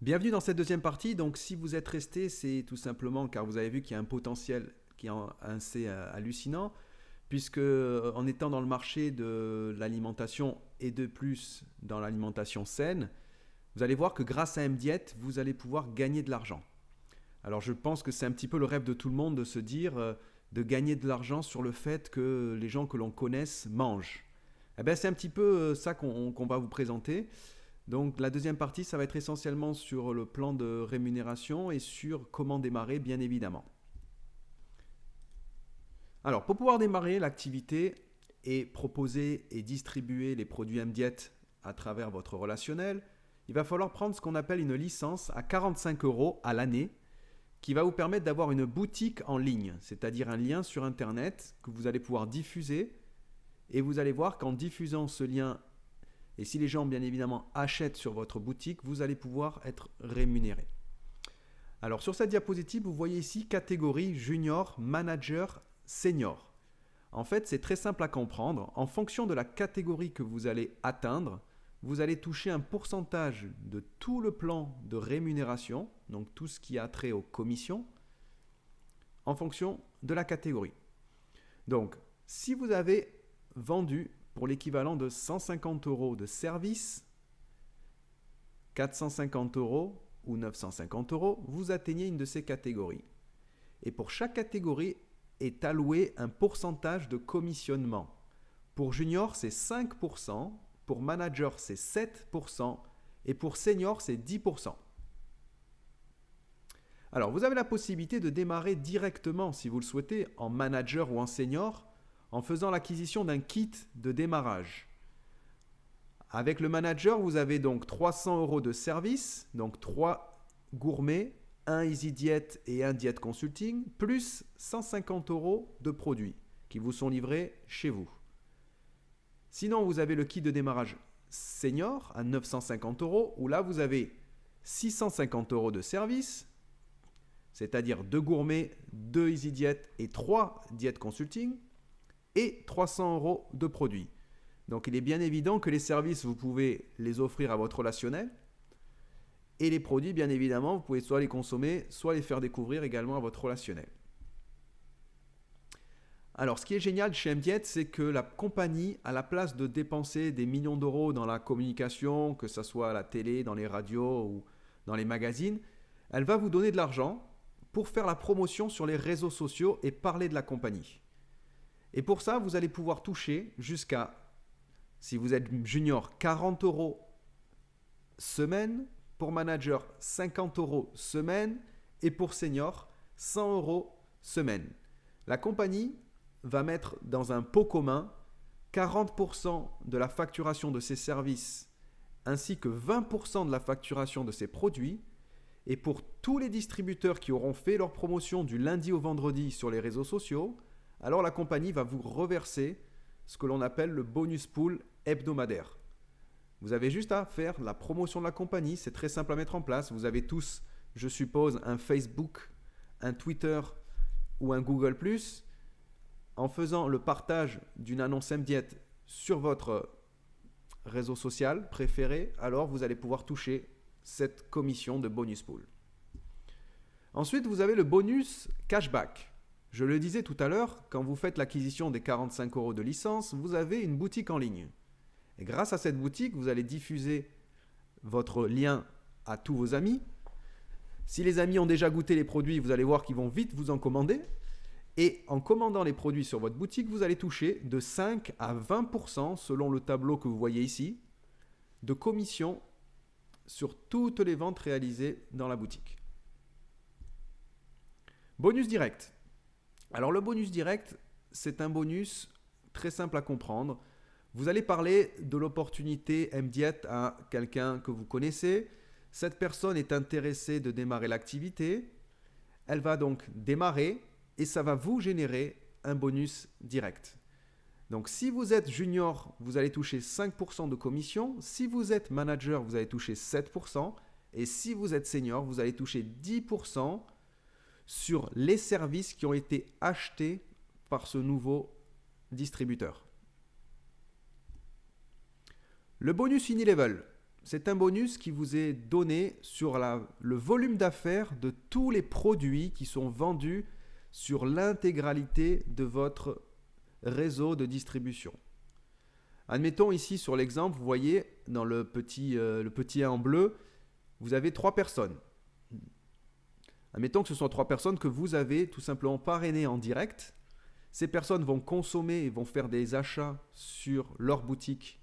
Bienvenue dans cette deuxième partie. Donc, si vous êtes resté, c'est tout simplement car vous avez vu qu'il y a un potentiel qui est assez hallucinant, puisque en étant dans le marché de l'alimentation et de plus dans l'alimentation saine, vous allez voir que grâce à MDiet, vous allez pouvoir gagner de l'argent. Alors, je pense que c'est un petit peu le rêve de tout le monde de se dire de gagner de l'argent sur le fait que les gens que l'on connaisse mangent. Eh bien, c'est un petit peu ça qu'on va vous présenter. Donc la deuxième partie, ça va être essentiellement sur le plan de rémunération et sur comment démarrer, bien évidemment. Alors pour pouvoir démarrer l'activité et proposer et distribuer les produits MDiet à travers votre relationnel, il va falloir prendre ce qu'on appelle une licence à 45 € à l'année qui va vous permettre d'avoir une boutique en ligne, c'est-à-dire un lien sur Internet que vous allez pouvoir diffuser et vous allez voir qu'en diffusant ce lien et si les gens, bien évidemment, achètent sur votre boutique, vous allez pouvoir être rémunéré. Alors, sur cette diapositive, vous voyez ici catégorie junior, manager, senior. En fait, c'est très simple à comprendre. En fonction de la catégorie que vous allez atteindre, vous allez toucher un pourcentage de tout le plan de rémunération, donc tout ce qui a trait aux commissions, en fonction de la catégorie. Donc, si vous avez vendu pour l'équivalent de 150 € de service, 450 € ou 950 €, vous atteignez une de ces catégories. Et pour chaque catégorie est alloué un pourcentage de commissionnement. Pour junior, c'est 5%, pour manager, c'est 7%, et pour senior, c'est 10%. Alors, vous avez la possibilité de démarrer directement, si vous le souhaitez, en manager ou en senior, en faisant l'acquisition d'un kit de démarrage. Avec le manager, vous avez donc 300 € de service, donc 3 gourmets, un EasyDiet et un Diet Consulting, plus 150 € de produits qui vous sont livrés chez vous. Sinon, vous avez le kit de démarrage senior à 950 €, où là, vous avez 650 € de service, c'est-à-dire 2 gourmets, 2 EasyDiet et 3 Diet Consulting, et 300 € de produits. Donc il est bien évident que les services, vous pouvez les offrir à votre relationnel. Et les produits, bien évidemment, vous pouvez soit les consommer, soit les faire découvrir également à votre relationnel. Alors ce qui est génial chez MDiet, c'est que la compagnie, à la place de dépenser des millions d'euros dans la communication, que ce soit à la télé, dans les radios ou dans les magazines, elle va vous donner de l'argent pour faire la promotion sur les réseaux sociaux et parler de la compagnie. Et pour ça, vous allez pouvoir toucher jusqu'à, si vous êtes junior, 40 € semaine, pour manager 50 € semaine et pour senior 100 € semaine. La compagnie va mettre dans un pot commun 40% de la facturation de ses services ainsi que 20% de la facturation de ses produits. Et pour tous les distributeurs qui auront fait leur promotion du lundi au vendredi sur les réseaux sociaux, alors la compagnie va vous reverser ce que l'on appelle le bonus pool hebdomadaire. Vous avez juste à faire la promotion de la compagnie, c'est très simple à mettre en place. Vous avez tous, je suppose, un Facebook, un Twitter ou un Google+. En faisant le partage d'une annonce MDiet sur votre réseau social préféré, alors vous allez pouvoir toucher cette commission de bonus pool. Ensuite, vous avez le bonus cashback. Je le disais tout à l'heure, quand vous faites l'acquisition des 45 € de licence, vous avez une boutique en ligne. Et grâce à cette boutique, vous allez diffuser votre lien à tous vos amis. Si les amis ont déjà goûté les produits, vous allez voir qu'ils vont vite vous en commander. Et en commandant les produits sur votre boutique, vous allez toucher de 5 à 20%, selon le tableau que vous voyez ici, de commission sur toutes les ventes réalisées dans la boutique. Bonus direct. Alors le bonus direct, c'est un bonus très simple à comprendre. Vous allez parler de l'opportunité MDiet à quelqu'un que vous connaissez. Cette personne est intéressée de démarrer l'activité. Elle va donc démarrer et ça va vous générer un bonus direct. Donc si vous êtes junior, vous allez toucher 5% de commission. Si vous êtes manager, vous allez toucher 7%. Et si vous êtes senior, vous allez toucher 10% sur les services qui ont été achetés par ce nouveau distributeur. Le bonus Unilevel. c'est un bonus qui vous est donné sur le volume d'affaires de tous les produits qui sont vendus sur l'intégralité de votre réseau de distribution. Admettons ici sur l'exemple, vous voyez dans le petit 1 en bleu, vous avez 3 personnes. Admettons que ce sont 3 personnes que vous avez tout simplement parrainées en direct. Ces personnes vont consommer et vont faire des achats sur leur boutique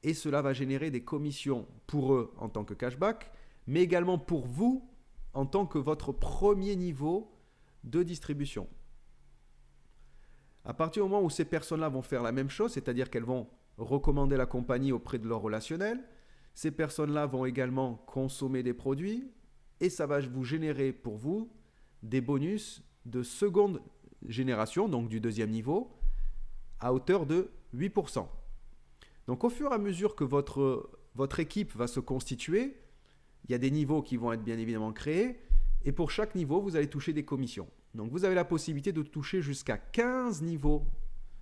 et cela va générer des commissions pour eux en tant que cashback, mais également pour vous en tant que votre premier niveau de distribution. À partir du moment où ces personnes-là vont faire la même chose, c'est-à-dire qu'elles vont recommander la compagnie auprès de leurs relationnels, ces personnes-là vont également consommer des produits et ça va vous générer pour vous des bonus de seconde génération, donc du deuxième niveau, à hauteur de 8%. Donc au fur et à mesure que votre équipe va se constituer, il y a des niveaux qui vont être bien évidemment créés et pour chaque niveau, vous allez toucher des commissions. Donc vous avez la possibilité de toucher jusqu'à 15 niveaux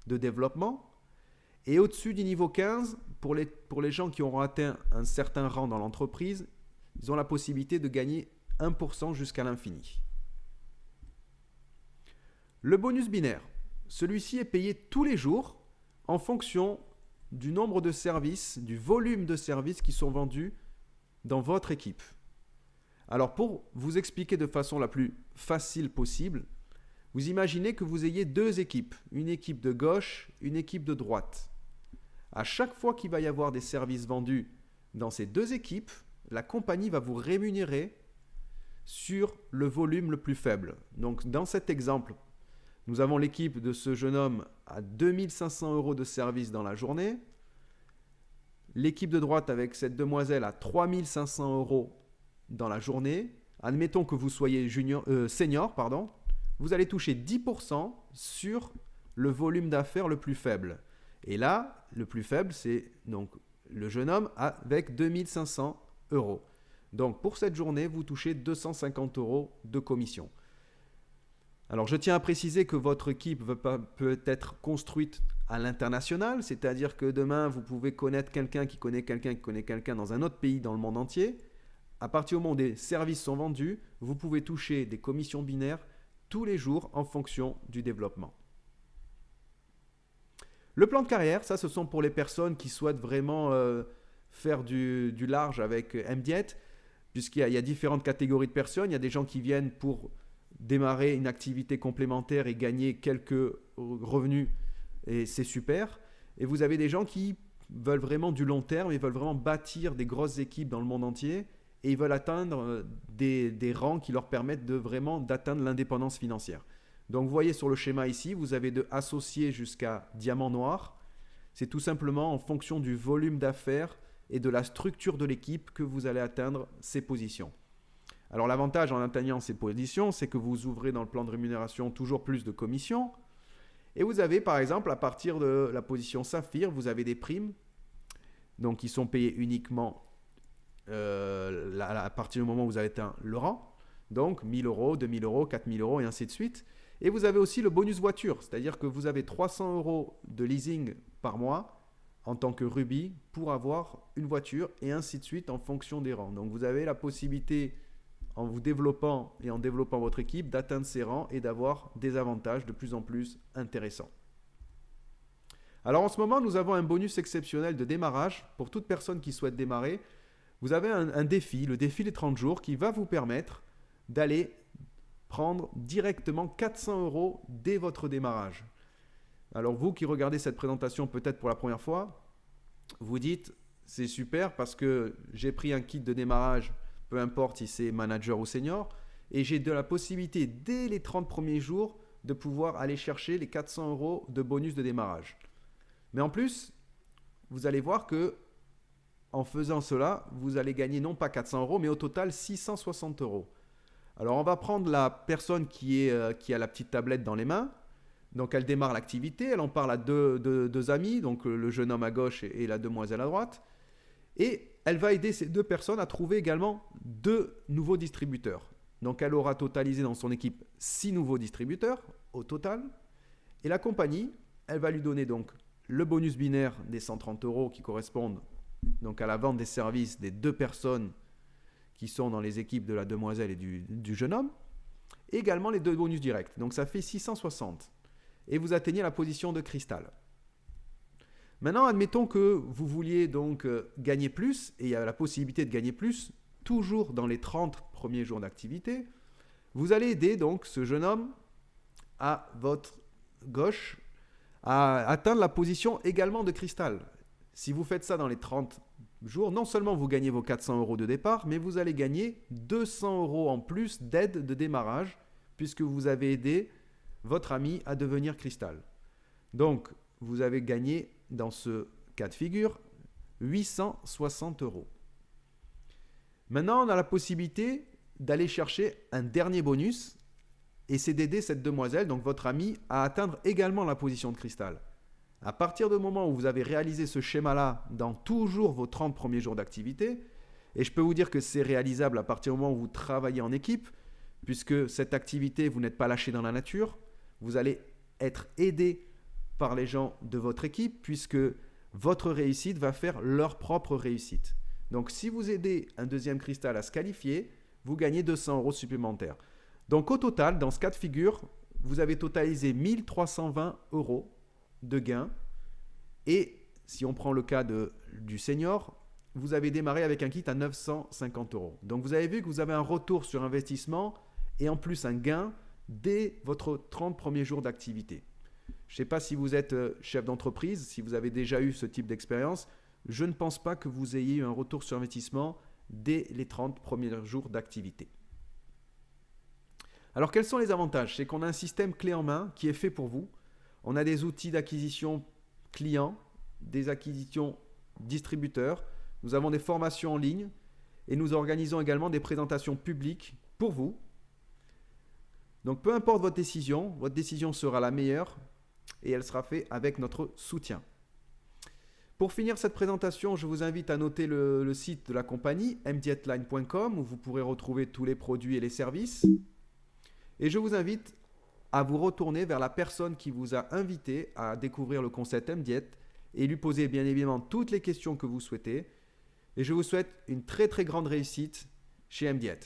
de développement et au-dessus du niveau 15, pour les gens qui auront atteint un certain rang dans l'entreprise, ils ont la possibilité de gagner 1% jusqu'à l'infini. Le bonus binaire, celui-ci est payé tous les jours en fonction du nombre de services, du volume de services qui sont vendus dans votre équipe. Alors pour vous expliquer de façon la plus facile possible, vous imaginez que vous ayez 2 équipes, une équipe de gauche, une équipe de droite. À chaque fois qu'il va y avoir des services vendus dans ces 2 équipes, la compagnie va vous rémunérer sur le volume le plus faible. Donc dans cet exemple, nous avons l'équipe de ce jeune homme à 2500 € de service dans la journée. L'équipe de droite avec cette demoiselle à 3500 € dans la journée. Admettons que vous soyez senior, vous allez toucher 10% sur le volume d'affaires le plus faible. Et là, le plus faible, c'est donc le jeune homme avec 2500 €. Donc pour cette journée, vous touchez 250 € de commission. Alors je tiens à préciser que votre équipe peut être construite à l'international, c'est-à-dire que demain vous pouvez connaître quelqu'un qui connaît quelqu'un qui connaît quelqu'un dans un autre pays dans le monde entier. À partir du moment où des services sont vendus, vous pouvez toucher des commissions binaires tous les jours en fonction du développement. Le plan de carrière, ça ce sont pour les personnes qui souhaitent vraiment faire du large avec MDiet, puisqu'il y a différentes catégories de personnes. Il y a des gens qui viennent pour démarrer une activité complémentaire et gagner quelques revenus et c'est super. Et vous avez des gens qui veulent vraiment du long terme, ils veulent vraiment bâtir des grosses équipes dans le monde entier et ils veulent atteindre des rangs qui leur permettent d'atteindre l'indépendance financière. Donc vous voyez sur le schéma ici, vous avez de associé jusqu'à diamant noir. C'est tout simplement en fonction du volume d'affaires et de la structure de l'équipe que vous allez atteindre ces positions. Alors l'avantage en atteignant ces positions, c'est que vous ouvrez dans le plan de rémunération toujours plus de commissions. Et vous avez par exemple, à partir de la position saphir, vous avez des primes donc qui sont payées uniquement à partir du moment où vous avez atteint le rang. Donc 1000 €, 2000 €, 4000 € et ainsi de suite. Et vous avez aussi le bonus voiture, c'est-à-dire que vous avez 300 € de leasing par mois en tant que Ruby pour avoir une voiture et ainsi de suite en fonction des rangs. Donc vous avez la possibilité en vous développant et en développant votre équipe, d'atteindre ces rangs et d'avoir des avantages de plus en plus intéressants. Alors en ce moment, nous avons un bonus exceptionnel de démarrage pour toute personne qui souhaite démarrer. Vous avez un défi, le défi des 30 jours, qui va vous permettre d'aller prendre directement 400 € dès votre démarrage. Alors vous qui regardez cette présentation peut-être pour la première fois, vous dites c'est super parce que j'ai pris un kit de démarrage, peu importe si c'est manager ou senior, et j'ai de la possibilité dès les 30 premiers jours de pouvoir aller chercher les 400 € de bonus de démarrage. Mais en plus, vous allez voir que en faisant cela, vous allez gagner non pas 400 €, mais au total 660 €. Alors on va prendre la personne qui a la petite tablette dans les mains. Donc elle démarre l'activité, elle en parle à deux amis, donc le jeune homme à gauche et la demoiselle à droite. Et elle va aider ces 2 personnes à trouver également 2 nouveaux distributeurs. Donc elle aura totalisé dans son équipe 6 nouveaux distributeurs au total. Et la compagnie, elle va lui donner donc le bonus binaire des 130 € qui correspondent donc à la vente des services des deux personnes qui sont dans les équipes de la demoiselle et du jeune homme, et également les deux bonus directs. Donc ça fait 660. Et vous atteignez la position de cristal. Maintenant, admettons que vous vouliez donc gagner plus, et il y a la possibilité de gagner plus, toujours dans les 30 premiers jours d'activité. Vous allez aider donc ce jeune homme à votre gauche à atteindre la position également de cristal. Si vous faites ça dans les 30 jours, non seulement vous gagnez vos 400 € de départ, mais vous allez gagner 200 € en plus d'aide de démarrage, puisque vous avez aidé votre ami à devenir cristal. Donc, vous avez gagné dans ce cas de figure 860 €. Maintenant, on a la possibilité d'aller chercher un dernier bonus, et c'est d'aider cette demoiselle, donc votre amie, à atteindre également la position de cristal. À partir du moment où vous avez réalisé ce schéma-là dans toujours vos 30 premiers jours d'activité, et je peux vous dire que c'est réalisable à partir du moment où vous travaillez en équipe, puisque cette activité, vous n'êtes pas lâché dans la nature, vous allez être aidé par les gens de votre équipe, puisque votre réussite va faire leur propre réussite. Donc si vous aidez un deuxième cristal à se qualifier, vous gagnez 200 € supplémentaires. Donc au total, dans ce cas de figure, vous avez totalisé 1320 € de gains. Et si on prend le cas du senior, vous avez démarré avec un kit à 950 €. Donc vous avez vu que vous avez un retour sur investissement et en plus un gain dès votre 30 premiers jours d'activité. Je ne sais pas si vous êtes chef d'entreprise, si vous avez déjà eu ce type d'expérience. Je ne pense pas que vous ayez eu un retour sur investissement dès les 30 premiers jours d'activité. Alors quels sont les avantages? C'est qu'on a un système clé en main qui est fait pour vous. On a des outils d'acquisition clients, des acquisitions distributeurs. Nous avons des formations en ligne et nous organisons également des présentations publiques pour vous. Donc peu importe votre décision sera la meilleure et elle sera faite avec notre soutien. Pour finir cette présentation, je vous invite à noter le site de la compagnie, mdjetline.com, où vous pourrez retrouver tous les produits et les services. Et je vous invite à vous retourner vers la personne qui vous a invité à découvrir le concept MDjet et lui poser bien évidemment toutes les questions que vous souhaitez. Et je vous souhaite une très très grande réussite chez MDjet.